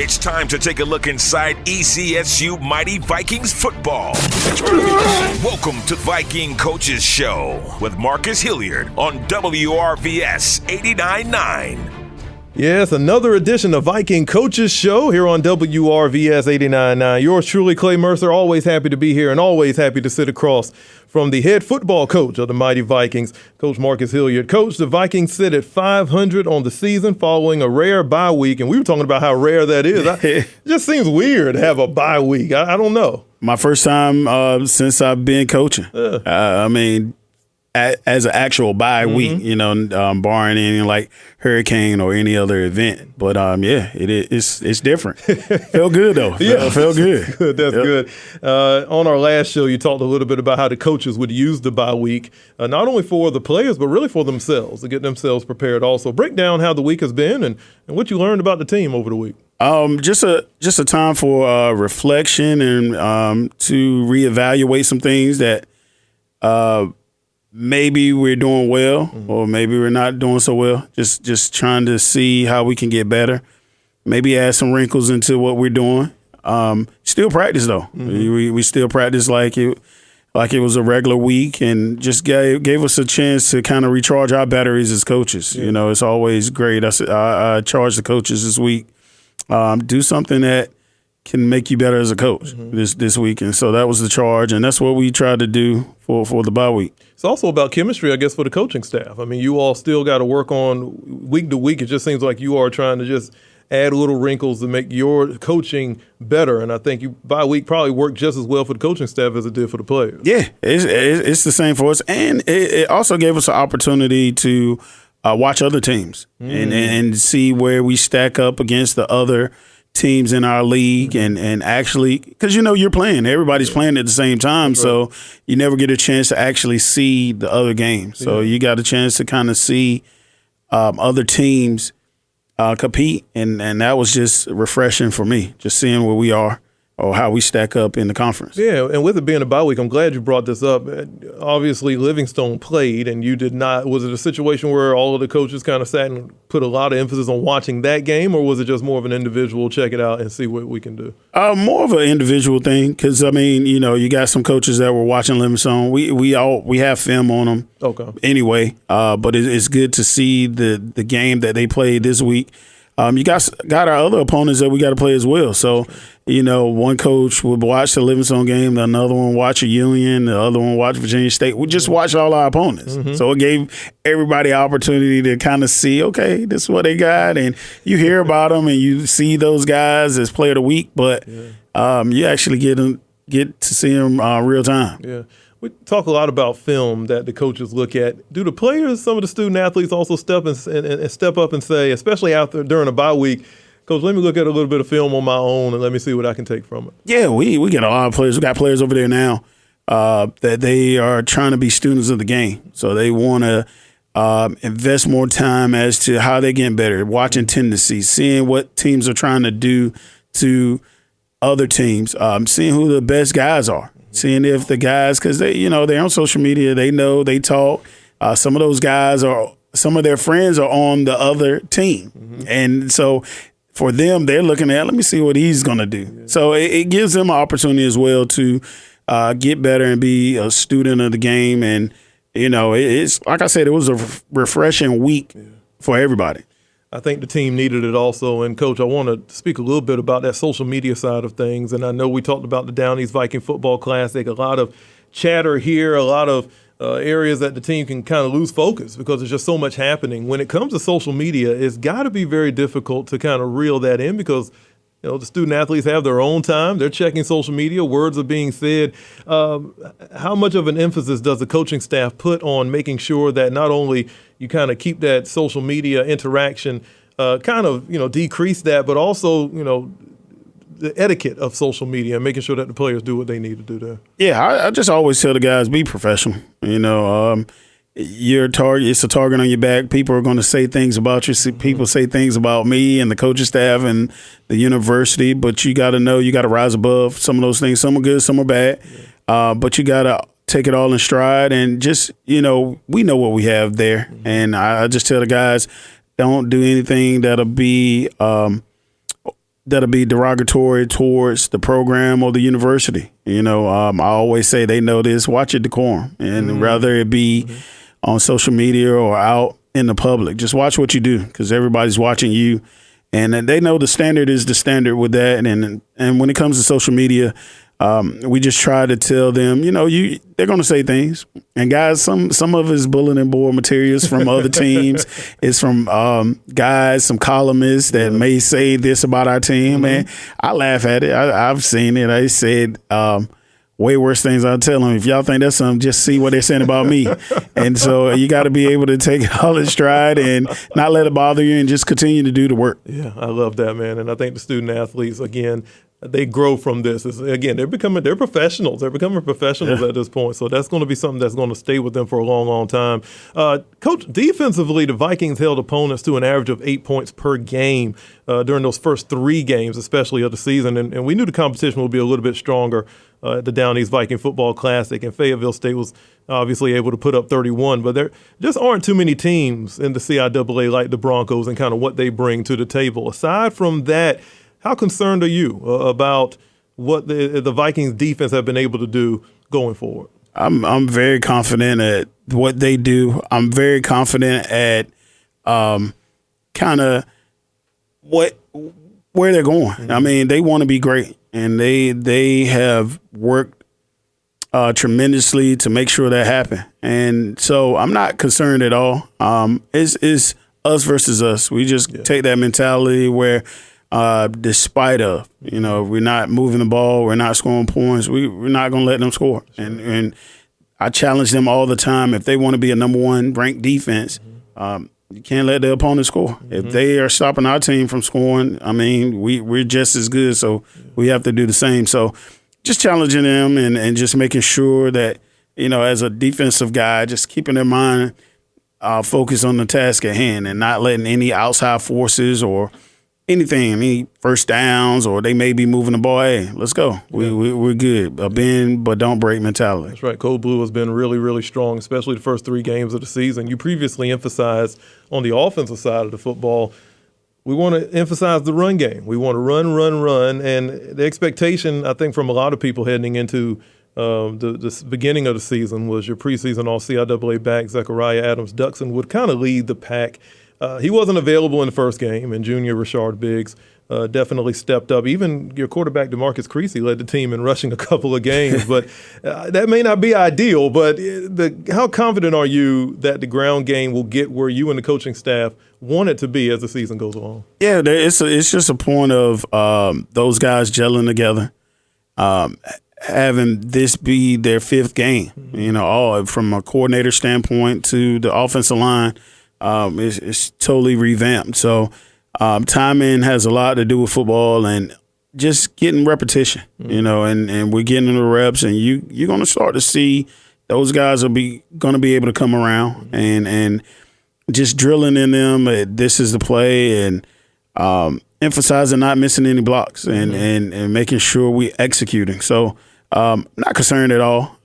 It's time to take a look inside ECSU Mighty Vikings football. Welcome to Viking Coaches Show with Marcus Hilliard on WRVS 89.9. Yes, another edition of Viking Coaches Show here on WRVS 89.9. Yours truly, Clay Mercer, always happy to be here and always happy to sit across from the head football coach of the Mighty Vikings, Coach Marcus Hilliard. Coach, the Vikings sit at 500 on the season following a rare bye week, and we were talking about how rare that is. It just seems weird to have a bye week. I don't know. My first time since I've been coaching. As an actual bye week, barring any like hurricane or any other event. But it's different. Felt good though. Felt good. That's good. On our last show, you talked a little bit about how the coaches would use the bye week, not only for the players but really for themselves to get themselves prepared. Also, break down how the week has been and what you learned about the team over the week. Just a time for reflection and to reevaluate some things that maybe we're doing well or maybe we're not doing so well. Just trying to see how we can get better. Maybe add some wrinkles into what we're doing. Still practice though. We still practice like it was a regular week, and just gave us a chance to kind of recharge our batteries as coaches. Yeah. It's always great. I charged the coaches this week. Do something that can make you better as a coach this week. And so that was the charge, and that's what we tried to do for the bye week. It's also about chemistry, I guess, for the coaching staff. I mean, you all still got to work on week to week. It just seems like you are trying to just add little wrinkles to make your coaching better. And I think you bye week probably worked just as well for the coaching staff as it did for the players. Yeah, it's the same for us. And it also gave us an opportunity to watch other teams and see where we stack up against the other teams in our league and actually, because you're playing, everybody's playing at the same time, so you never get a chance to actually see the other game. So you got a chance to kind of see other teams compete, and that was just refreshing for me, just seeing where we are or how we stack up in the conference. Yeah, and with it being a bye week, I'm glad you brought this up. Obviously, Livingstone played, and you did not. Was it a situation where all of the coaches kind of sat and put a lot of emphasis on watching that game, or was it just more of an individual check it out and see what we can do? More of an individual thing, because, you got some coaches that were watching Livingstone. We have film on them anyway, but it's good to see the game that they played this week. You got our other opponents that we got to play as well. So, one coach would watch the Livingstone game, another one watch a Union, the other one watch Virginia State. We just watch all our opponents. So it gave everybody an opportunity to kind of see, okay, this is what they got. And you hear about them and you see those guys as player of the week, but you actually get to see them real time. Yeah. We talk a lot about film that the coaches look at. Do the players, some of the student athletes, also step up and say, especially during a bye week, Coach, let me look at a little bit of film on my own and let me see what I can take from it? Yeah, we get a lot of players. We got players over there now that they are trying to be students of the game. So they want to invest more time as to how they're getting better, watching tendencies, seeing what teams are trying to do to other teams, seeing who the best guys are. Seeing if the guys, because they're on social media, they know, they talk. Some of those guys some of their friends are on the other team. And so for them, they're looking at, let me see what he's going to do. Yeah. So it gives them an opportunity as well to get better and be a student of the game. And, it's like I said, it was a refreshing week for everybody. I think the team needed it also. And, Coach, I want to speak a little bit about that social media side of things. And I know we talked about the Down East Viking Football Classic, a lot of chatter here, a lot of areas that the team can kind of lose focus because there's just so much happening. When it comes to social media, it's got to be very difficult to kind of reel that in because the student athletes have their own time. They're checking social media. Words are being said. How much of an emphasis does the coaching staff put on making sure that not only you kind of keep that social media interaction decrease that, but also, the etiquette of social media and making sure that the players do what they need to do there? Yeah, I just always tell the guys, be professional. You're a target. It's a target on your back. People are going to say things about you. People say things about me and the coaching staff and the university, but you got to know you got to rise above some of those things. Some are good, some are bad, but you got to take it all in stride and just, we know what we have there. And I just tell the guys, don't do anything that'll be that'll be derogatory towards the program or the university. You know, I always say they know this. Watch your decorum, and rather it be on social media or out in the public, just watch what you do because everybody's watching you, and they know the standard is the standard with that. And when it comes to social media, we just try to tell them, you know, they're going to say things. And guys, some of his bulletin board materials from other teams is from guys, some columnists that may say this about our team. Man, I laugh at it. I've seen it. I said way worse things. I'll tell them, if y'all think that's something, just see what they're saying about me. And so you got to be able to take it all in stride and not let it bother you and just continue to do the work. Yeah, I love that, man. And I think the student athletes, again, they grow from this. Again, they're professionals. They're becoming professionals at this point. So that's going to be something that's going to stay with them for a long, long time. Coach, defensively, the Vikings held opponents to an average of 8 points per game during those first 3 games, especially of the season. And we knew the competition would be a little bit stronger at the Down East Viking Football Classic. And Fayetteville State was obviously able to put up 31. But there just aren't too many teams in the CIAA like the Broncos and kind of what they bring to the table. Aside from that, how concerned are you about what the Vikings defense have been able to do going forward? I'm very confident at what they do. I'm very confident at kind of where they're going. Mm-hmm. I mean, they want to be great, and they have worked tremendously to make sure that happen. And so I'm not concerned at all. It's us versus us. We just take that mentality where despite of, you know, we're not moving the ball, we're not scoring points, we're not going to let them score. And I challenge them all the time. If they want to be a number 1 ranked defense, you can't let the opponent score. If they are stopping our team from scoring, I mean, we're just as good, so we have to do the same. So just challenging them and just making sure that, you know, as a defensive guy, just keeping their mind focused on the task at hand and not letting any outside forces or anything, any first downs, or they may be moving the ball. Hey, let's go. We're good. A bend but don't break mentality. That's right. Cold Blue has been really, really strong, especially the first 3 games of the season. You previously emphasized on the offensive side of the football, we want to emphasize the run game. We want to run. And the expectation, I think, from a lot of people heading into the beginning of the season was your preseason All-CIAA back, Zechariah Adams-Duxon, would kind of lead the pack. He wasn't available in the first game, and junior Rashard Biggs definitely stepped up. Even your quarterback, DeMarcus Creasy, led the team in rushing a couple of games. But that may not be ideal, but how confident are you that the ground game will get where you and the coaching staff want it to be as the season goes along? Yeah, it's just a point of those guys gelling together, having this be their 5th game, you know, all from a coordinator standpoint to the offensive line. It's totally revamped. So timing has a lot to do with football and just getting repetition, you know, and we're getting the reps, and you're going to start to see those guys going to be able to come around and just drilling in them. This is the play, and emphasizing not missing any blocks and making sure we executing. So not concerned at all.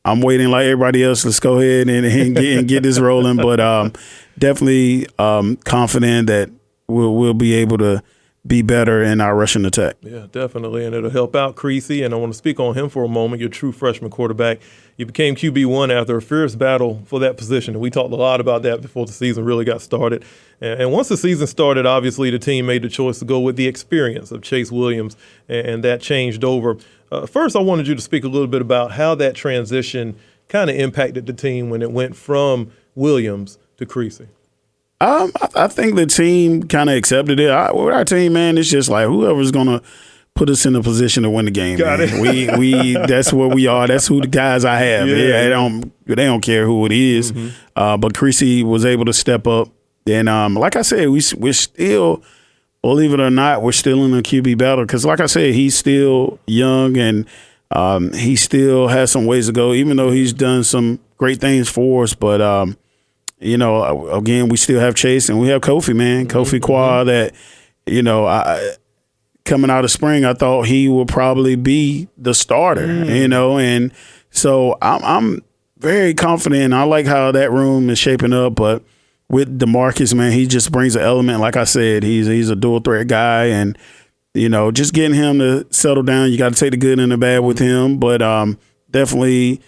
I'm waiting like everybody else. Let's go ahead and get this rolling. But definitely confident that we'll be able to be better in our rushing attack. Yeah, definitely, and it'll help out Creasy. And I want to speak on him for a moment. Your true freshman quarterback. You became QB1 after a fierce battle for that position. And we talked a lot about that before the season really got started. And once the season started, obviously the team made the choice to go with the experience of Chase Williams, and that changed over. First, I wanted you to speak a little bit about how that transition kind of impacted the team when it went from Williams to Creasy. I think the team kind of accepted it. With our team, man, it's just like whoever's going to put us in a position to win the game. Got man. it. We that's what we are. That's who the guys I have. Yeah. They don't care who it is. But Creasy was able to step up. And like I said, we're still, believe it or not, we're still in a QB battle because, like I said, he's still young and he still has some ways to go, even though he's done some great things for us. But, you know, again, we still have Chase and we have Kofi, man. Kofi Kwa that, you know, coming out of spring, I thought he would probably be the starter, you know. And so I'm very confident. I like how that room is shaping up, but with DeMarcus, man, he just brings an element. Like I said, he's a dual threat guy, and just getting him to settle down. You got to take the good and the bad with him, but definitely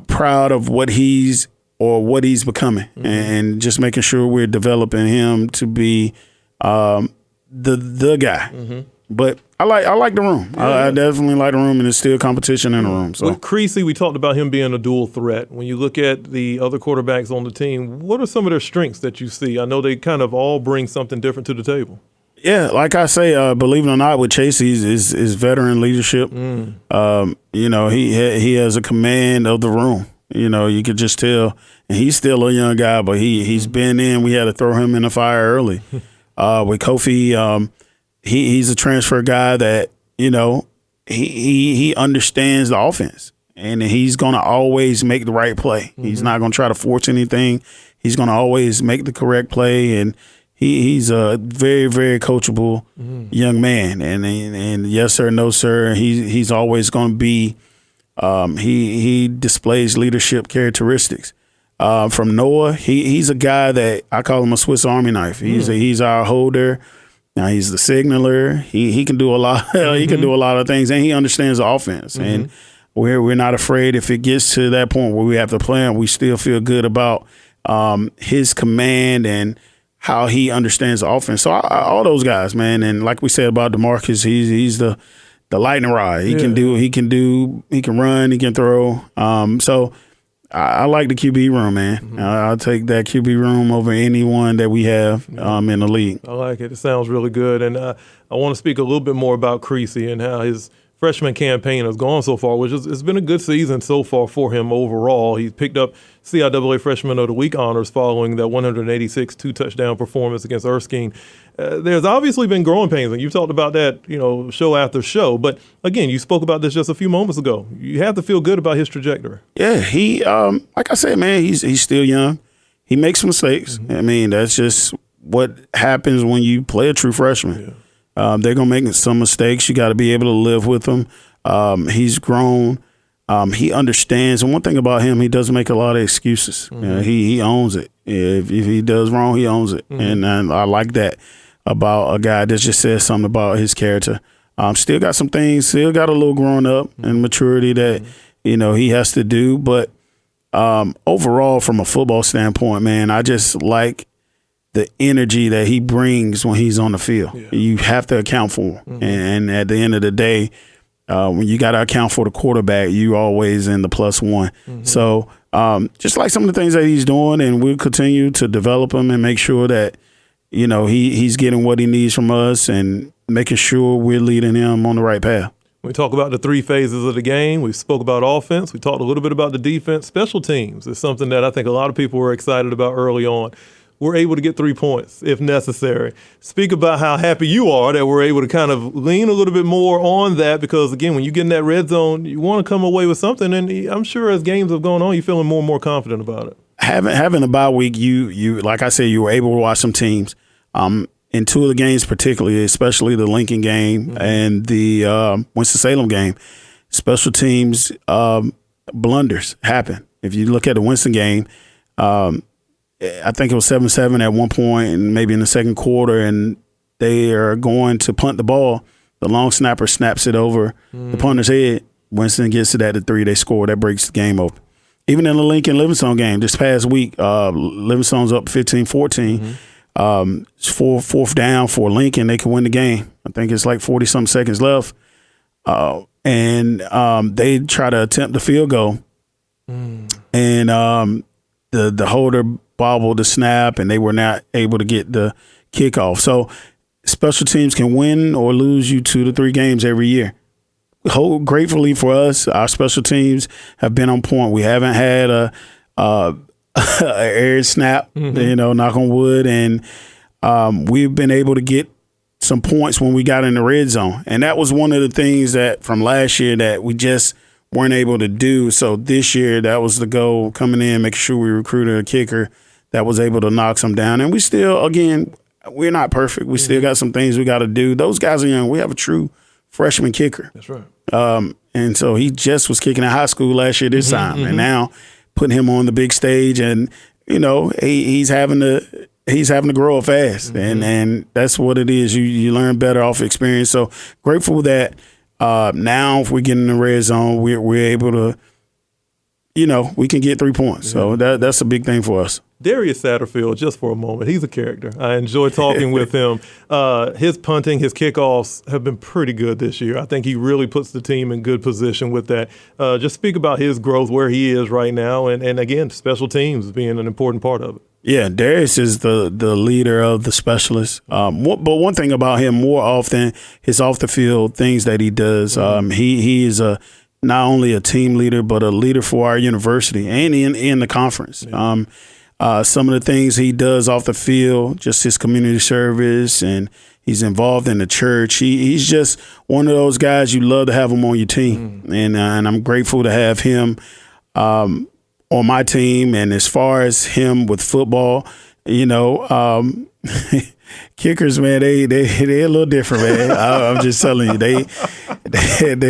proud of what he's becoming, and just making sure we're developing him to be the guy. But I like the room. I definitely like the room, and there's still competition in the room. So with Creasy, we talked about him being a dual threat. When you look at the other quarterbacks on the team, what are some of their strengths that you see? I know they kind of all bring something different to the table. Yeah, like I say, believe it or not, with Chase, he's veteran leadership. He has a command of the room. You could just tell, and he's still a young guy, but he's been in. We had to throw him in the fire early. With Kofi, he's a transfer guy that he understands the offense, and he's going to always make the right play. He's not going to try to force anything. He's going to always make the correct play, and he's a very, very coachable young man. And yes sir, no sir. He's always going to be. He displays leadership characteristics. From Noah, he's a guy that I call him a Swiss Army knife. He's our holder. Now he's the signaler. He can do a lot. He can do a lot of things, and he understands the offense. And we're not afraid if it gets to that point where we have to play him. We still feel good about his command and how he understands the offense. So all those guys, man. And like we said about DeMarcus, he's the lightning rod. He can run, he can throw. So I like the QB room, man. I'll take that QB room over anyone that we have in the league. I like it. It sounds really good. And I want to speak a little bit more about Creasy and how his freshman campaign has gone so far, which it's been a good season so far for him overall. He picked up CIAA Freshman of the Week honors following that 186 two-touchdown performance against Erskine. There's obviously been growing pains, and you've talked about that, show after show. But again, you spoke about this just a few moments ago. You have to feel good about his trajectory. Yeah, he, like I said, man, he's still young. He makes mistakes. I mean, that's just what happens when you play a true freshman. Yeah. They're going to make some mistakes. You got to be able to live with them. He's grown. He understands. And one thing about him, he doesn't make a lot of excuses. He owns it. If he does wrong, he owns it. And I like that about a guy that just says something about his character. Still got some things, still got a little growing up and maturity that, he has to do. But overall, from a football standpoint, man, I just like the energy that he brings when he's on the field. Yeah. You have to account for him. And at the end of the day, when you got to account for the quarterback, you always in the +1. So just like some of the things that he's doing, and we'll continue to develop him and make sure that, he's getting what he needs from us and making sure we're leading him on the right path. We talk about the 3 phases of the game. We spoke about offense. We talked a little bit about the defense. Special teams is something that I think a lot of people were excited about early on. We're able to get 3 points if necessary. Speak about how happy you are that we're able to kind of lean a little bit more on that, because, again, when you get in that red zone, you want to come away with something. And I'm sure as games have gone on, you're feeling more and more confident about it. Having a bye week, you like I said, you were able to watch some teams. In 2 of the games particularly, especially the Lincoln game and the Winston-Salem game, special teams blunders happen. If you look at the Winston game, I think it was 7-7 at one point, and maybe in the second quarter, and they are going to punt the ball. The long snapper snaps it over the punter's head. Winston gets it at the 3. They score. That breaks the game open. Even in the Lincoln-Livingstone game this past week, Livingstone's up 15-14. It's fourth down for Lincoln. They can win the game. I think it's like 40-something seconds left. And they try to attempt the field goal. And the holder bobbled the snap, and they were not able to get the kickoff. So special teams can win or lose you 2 to 3 games every year. Gratefully for us, our special teams have been on point. We haven't had a air snap, knock on wood, and we've been able to get some points when we got in the red zone. And that was one of the things that from last year that we just weren't able to do. So this year, that was the goal, coming in, making sure we recruited a kicker that was able to knock some down. And we still, again, we're not perfect. We still got some things we got to do. Those guys are young. We have a true freshman kicker. That's right. And so he just was kicking in high school last year this time. And now putting him on the big stage. And he's having to grow up fast, and that's what it is. You learn better off experience. So grateful that now if we get in the red zone, we're able to, we can get 3 points. So that's a big thing for us. Darius Satterfield, just for a moment, he's a character. I enjoy talking with him. His punting, his kickoffs have been pretty good this year. I think he really puts the team in good position with that. Just speak about his growth, where he is right now, and again, special teams being an important part of it. Yeah, Darius is the leader of the specialists. But one thing about him, more often, his off the field things that he does. He is not only a team leader, but a leader for our university and in the conference. Yeah. Some of the things he does off the field, just his community service, and he's involved in the church. He's just one of those guys you love to have him on your team, and I'm grateful to have him on my team. And as far as him with football, kickers, man, they're a little different, man. I'm just telling you, they're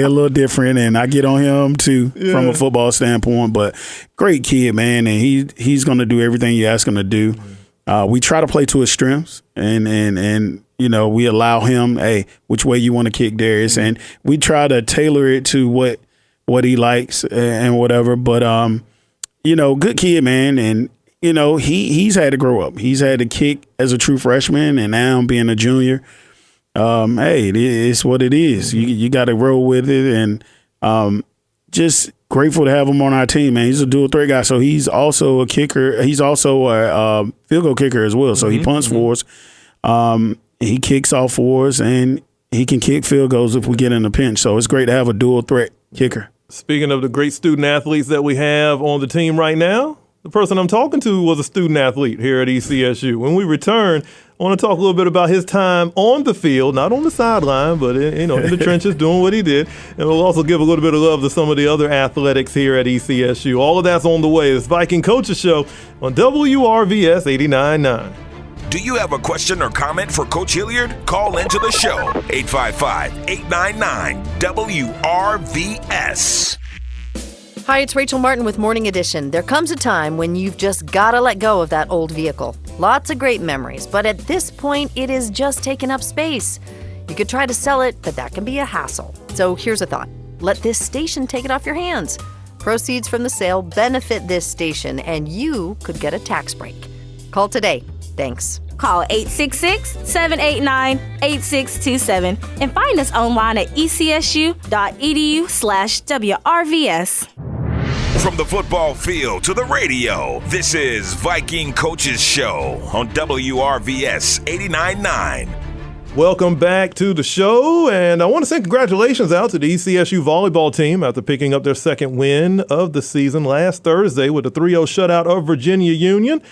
a little different, and I get on him too from a football standpoint. But great kid, man, and he's going to do everything you ask him to do. We try to play to his strengths, and we allow him, hey, which way you want to kick, Darius, and we try to tailor it to what he likes and whatever. But good kid, man, and he's had to grow up. He's had to kick as a true freshman, and now being a junior. Hey, it's what it is. You got to roll with it, and just grateful to have him on our team, man. He's a dual threat guy, so he's also a kicker. He's also a field goal kicker as well. So he punts for us. He kicks off for us, and he can kick field goals if we get in a pinch. So it's great to have a dual threat kicker. Speaking of the great student athletes that we have on the team right now, the person I'm talking to was a student athlete here at ECSU. When we return, I want to talk a little bit about his time on the field, not on the sideline, but in the trenches doing what he did. And we'll also give a little bit of love to some of the other athletics here at ECSU. All of that's on the way. It's Viking Coaches Show on WRVS 89.9. Do you have a question or comment for Coach Hilliard? Call into the show, 855-899-WRVS. Hi, it's Rachel Martin with Morning Edition. There comes a time when you've just got to let go of that old vehicle. Lots of great memories, but at this point, it is just taking up space. You could try to sell it, but that can be a hassle. So here's a thought. Let this station take it off your hands. Proceeds from the sale benefit this station, and you could get a tax break. Call today. Thanks. Call 866-789-8627 and find us online at ecsu.edu/WRVS. From the football field to the radio, this is Viking Coaches Show on WRVS 89.9. Welcome back to the show, and I want to say congratulations out to the ECSU volleyball team after picking up their second win of the season last Thursday with a 3-0 shutout of Virginia Union.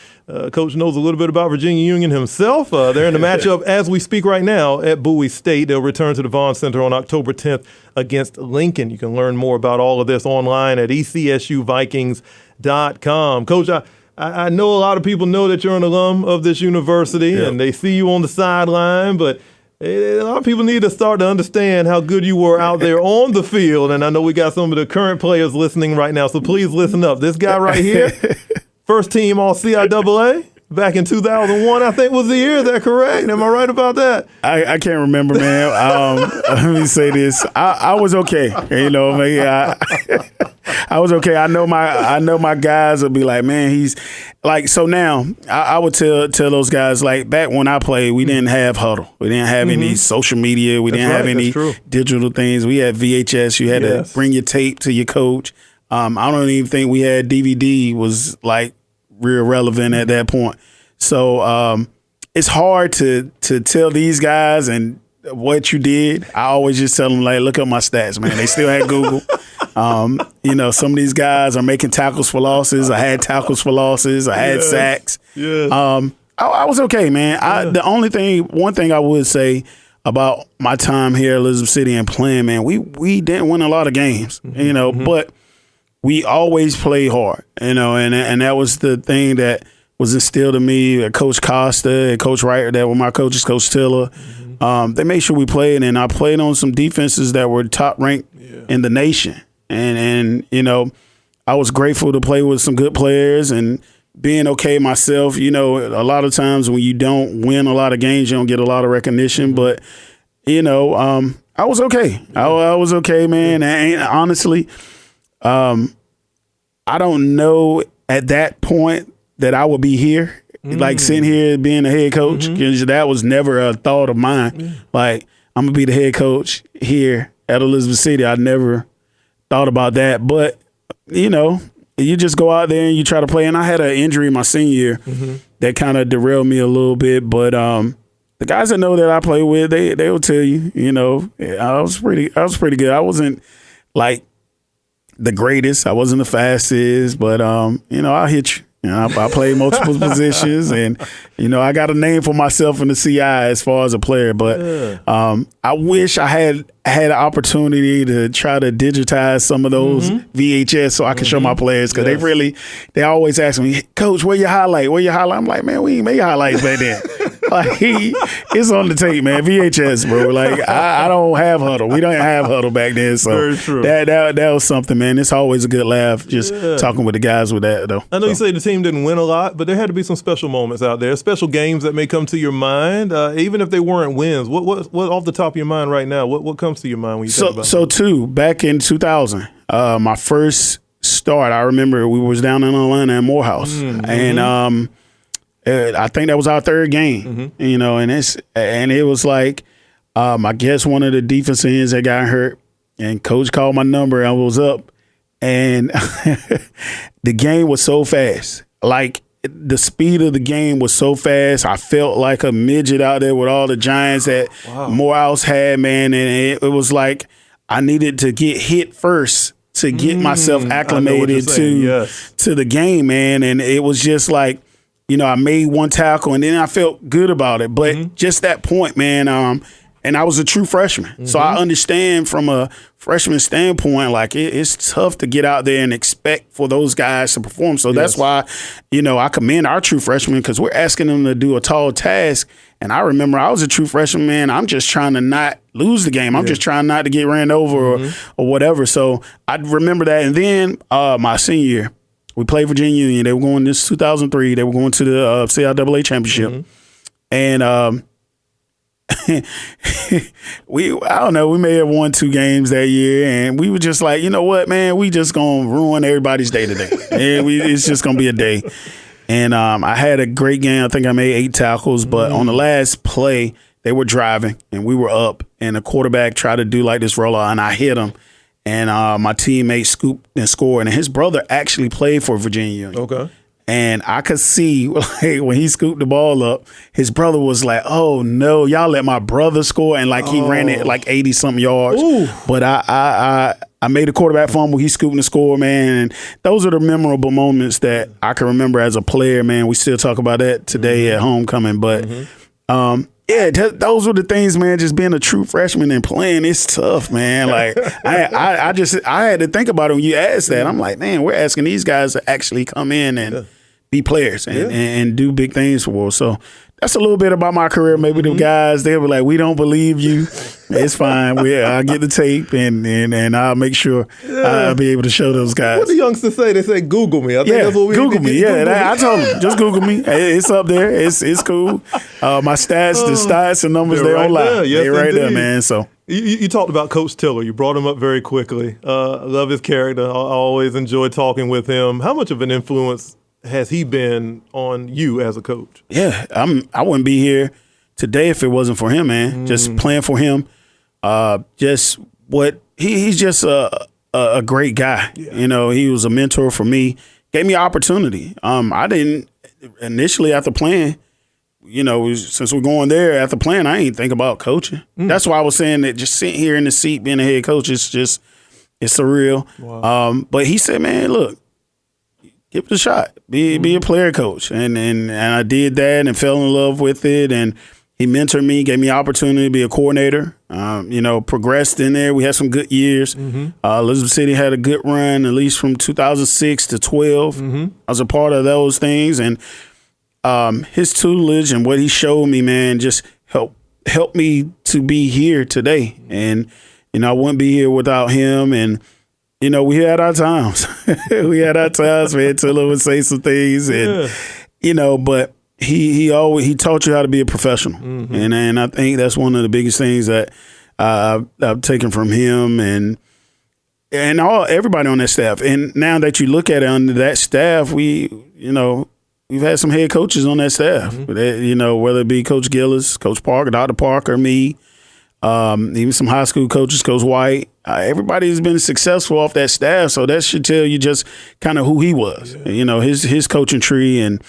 Coach knows a little bit about Virginia Union himself. They're in the matchup as we speak right now at Bowie State. They'll return to the Vaughn Center on October 10th against Lincoln. You can learn more about all of this online at ECSUVikings.com. Coach, I know a lot of people know that you're an alum of this university, and they see you on the sideline, but a lot of people need to start to understand how good you were out there on the field, and I know we got some of the current players listening right now, so please listen up. This guy right here, first team All-CIAA back in 2001, I think was the year. Is that correct? Am I right about that? I can't remember, man. Let me say this. I was okay. I was okay. I know my guys will be like, man, he's like, so now I would tell those guys, like, back when I played, we didn't have Huddle. We didn't have any social media. We didn't have any digital things. We had VHS. You had to bring your tape to your coach. I don't even think we had DVD was like real relevant at that point. So it's hard to tell these guys and what you did. I always just tell them, like, look up my stats, man. They still had Google. Some of these guys are making tackles for losses. I had tackles for losses. I had sacks. I was okay, man. One thing I would say about my time here at Elizabeth City and playing, man, we didn't win a lot of games, but we always played hard, and that was the thing that was instilled in me at Coach Costa and Coach Wright, that were my coaches, Coach Tiller. They made sure we played, and I played on some defenses that were top ranked in the nation. And I was grateful to play with some good players and being okay myself. You know, a lot of times when you don't win a lot of games, you don't get a lot of recognition. But, you know, I was okay. I was okay, man. And honestly, I don't know at that point that I would be here, like sitting here being a head coach, because that was never a thought of mine. Like, I'm going to be the head coach here at Elizabeth City. I never thought about that. But, you know, you just go out there and you try to play. And I had an injury my senior year that kind of derailed me a little bit. But the guys that know that I play with, they will tell you, you know, I was pretty good. I wasn't like the greatest. I wasn't the fastest, but you know, I'll hit you. You know, I played multiple positions, and you know, I got a name for myself in the CI as far as a player. But I wish I had an opportunity to try to digitize some of those VHS so I can show my players, because they always ask me, Coach, where your highlight? Where your highlight? I'm like, man, we ain't made highlights back then. Like, it's on the tape, man. VHS, bro. Like, I don't have huddle. We don't have huddle back then. So very true. That was something, man. It's always a good laugh just talking with the guys with that, though. I know you say the team didn't win a lot, but there had to be some special moments out there, special games that may come to your mind, even if they weren't wins. What off the top of your mind right now? What comes to your mind when you think about it? So too, back in 2000, my first start, I remember we was down in Atlanta at Morehouse, and I think that was our third game, you know, and it was like, I guess one of the defensive ends that got hurt, and coach called my number. I was up, and the game was so fast. Like, the speed of the game was so fast. I felt like a midget out there with all the giants that Morehouse had, man. And it was like I needed to get hit first to get myself acclimated to the game, man. And it was just like, you know, I made one tackle and then I felt good about it. But just that point, man, and I was a true freshman. So I understand from a freshman standpoint, like it's tough to get out there and expect for those guys to perform. So that's why, you know, I commend our true freshmen, because we're asking them to do a tall task. And I remember I was a true freshman, man. I'm just trying to not lose the game. I'm just trying not to get ran over or whatever. So I remember that. And then my senior year, we played Virginia Union. They were going, this 2003. They were going to the CIAA championship. And I don't know, we may have won 2 games that year, and we were just like, you know what, man, we just gonna ruin everybody's day today. And it's just gonna be a day. And I had a great game. I think I made 8 tackles, but on the last play, they were driving and we were up, and the quarterback tried to do like this rollout, and I hit him, and my teammate scooped and scored, and his brother actually played for Virginia Union. Okay. And I could see, like, when he scooped the ball up, his brother was like, oh, no, y'all let my brother score. And, like, he ran it like 80-something yards. Ooh. But I made a quarterback fumble. He scooped and scored, man. And those are the memorable moments that I can remember as a player, man. We still talk about that today at homecoming. But, those were the things, man, just being a true freshman and playing. It's tough, man. Like, I had to think about it when you asked that. I'm like, man, we're asking these guys to actually come in and be players and do big things for us. So that's a little bit about my career. Maybe the guys, they were like, we don't believe you. It's fine. I'll get the tape and I'll make sure I'll be able to show those guys. What do youngsters say? They say, Google me. I think that's what we Google me. I told them, just Google me. It's up there. It's cool. My stats, the stats and numbers, they don't lie. Yes, they're right there, man. So. You talked about Coach Tiller. You brought him up very quickly. I love his character. I always enjoy talking with him. How much of an influence has he been on you as a coach? Yeah, I wouldn't be here today if it wasn't for him, man. Just playing for him. Just what he's just a great guy. Yeah. You know, he was a mentor for me. Gave me opportunity. I didn't initially after playing. You know, since we're going there after playing, I ain't think about coaching. That's why I was saying that just sitting here in the seat being a head coach is just it's surreal. Wow. But he said, man, look. Give it a shot. Be a player coach. And I did that and fell in love with it. And he mentored me, gave me an opportunity to be a coordinator, you know, progressed in there. We had some good years. Elizabeth City had a good run, at least from 2006 to 12. I was a part of those things. And his tutelage and what he showed me, man, just helped me to be here today. And, you know, I wouldn't be here without him. And we had our times. We had our times, man. Tilla would say some things, and but he taught you how to be a professional, and I think that's one of the biggest things that I've taken from him and everybody on that staff. And now that you look at it under that staff, we've had some head coaches on that staff. Whether it be Coach Gillis, Coach Parker, Dr. Parker, me. Even some high school coaches, Coach White. Everybody's been successful off that staff, so that should tell you just kind of who he was. Yeah. His coaching tree and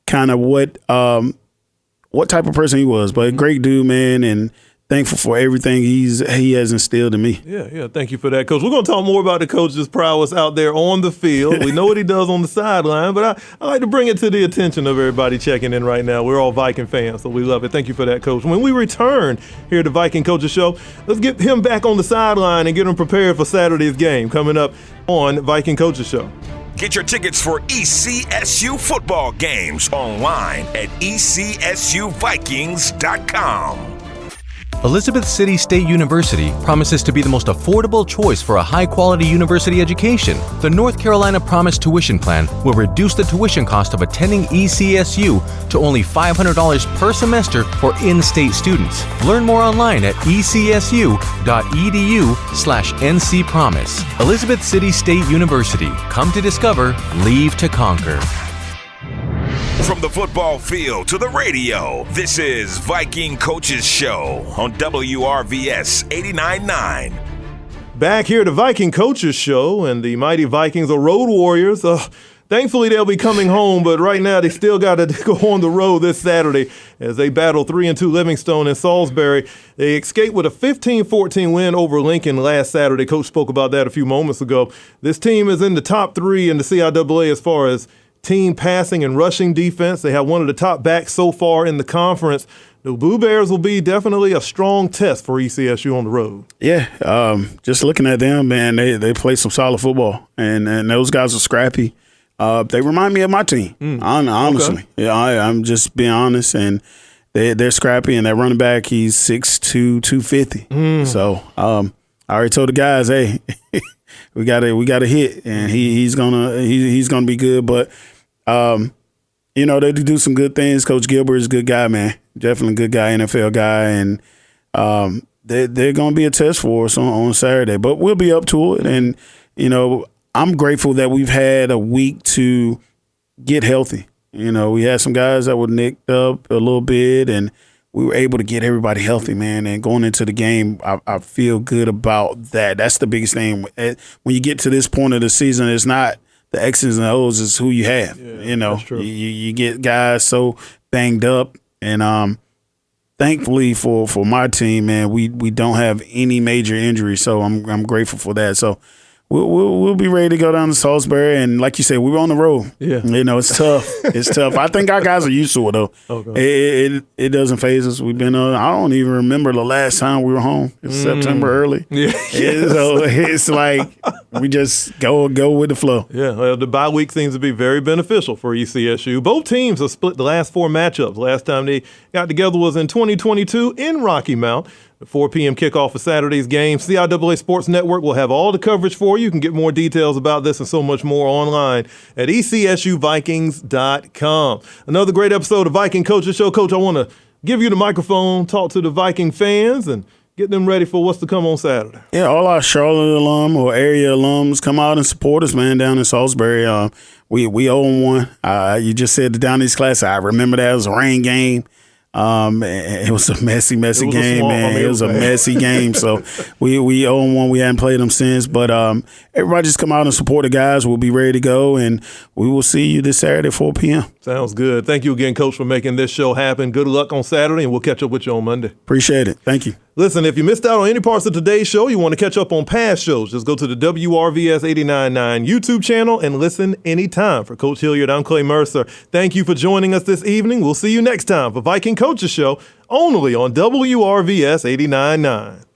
kind of what type of person he was. But a great dude, man, and thankful for everything he has instilled in me. Yeah. Thank you for that, Coach. We're going to talk more about the coach's prowess out there on the field. We know what he does on the sideline, but I like to bring it to the attention of everybody checking in right now. We're all Viking fans, so we love it. Thank you for that, Coach. When we return here at the Viking Coaches Show, let's get him back on the sideline and get him prepared for Saturday's game coming up on Viking Coaches Show. Get your tickets for ECSU football games online at ECSUVikings.com. Elizabeth City State University promises to be the most affordable choice for a high-quality university education. The North Carolina Promise tuition plan will reduce the tuition cost of attending ECSU to only $500 per semester for in-state students. Learn more online at ecsu.edu/NCPromise. Elizabeth City State University. Come to discover, leave to conquer. From the football field to the radio, this is Viking Coaches Show on WRVS 89.9. Back here at the Viking Coaches Show, and the mighty Vikings are road warriors. Thankfully, they'll be coming home, but right now they still got to go on the road this Saturday as they battle 3-2 Livingstone and Salisbury. They escaped with a 15-14 win over Lincoln last Saturday. Coach spoke about that a few moments ago. This team is in the top 3 in the CIAA as far as team passing and rushing defense. They have one of the top backs so far in the conference. The Blue Bears will be definitely a strong test for ECSU on the road. Yeah, just looking at them, man, they play some solid football, and those guys are scrappy. They remind me of my team, honestly. Okay. Yeah, I'm just being honest, and they're scrappy, and that running back, he's 6'2", 250. So I already told the guys, hey, we got to hit, and he's gonna be good, but. They do some good things. Coach Gilbert is a good guy, man. Definitely a good guy, NFL guy, and they're going to be a test for us on Saturday. But we'll be up to it, and I'm grateful that we've had a week to get healthy. We had some guys that were nicked up a little bit, and we were able to get everybody healthy, man. And going into the game, I feel good about that. That's the biggest thing. When you get to this point of the season, it's not the X's and O's, is who you have. Yeah, that's true. You get guys so banged up, and thankfully for my team, man, we don't have any major injuries, so I'm grateful for that. So we'll be ready to go down to Salisbury, and like you said, we were on the road. Yeah, it's tough. It's tough. I think our guys are used to it though. Okay. It doesn't faze us. We've been. I don't even remember the last time we were home. It's September early. Yeah. So it's like we just go with the flow. Yeah. Well, the bye week seems to be very beneficial for ECSU. Both teams have split the last 4 matchups. Last time they got together was in 2022 in Rocky Mount. The 4 p.m. kickoff for Saturday's game. CIAA Sports Network will have all the coverage for you. You can get more details about this and so much more online at ECSUVikings.com. Another great episode of Viking Coaches Show. Coach, I want to give you the microphone, talk to the Viking fans, and get them ready for what's to come on Saturday. Yeah, all our Charlotte alum or area alums, come out and support us, man, down in Salisbury. We owe them one. You just said the Down East Classic. I remember that. It was a rain game. It was a messy game, man. It was a messy game. So we owe them one. We hadn't played them since. But everybody just come out and support the guys. We'll be ready to go, and we will see you this Saturday at 4 p.m. Sounds good. Thank you again, Coach, for making this show happen. Good luck on Saturday, and we'll catch up with you on Monday. Appreciate it. Thank you. Listen, if you missed out on any parts of today's show, you want to catch up on past shows, just go to the WRVS 89.9 YouTube channel and listen anytime. For Coach Hilliard, I'm Clay Mercer. Thank you for joining us this evening. We'll see you next time for Viking Coaches Show, only on WRVS 89.9.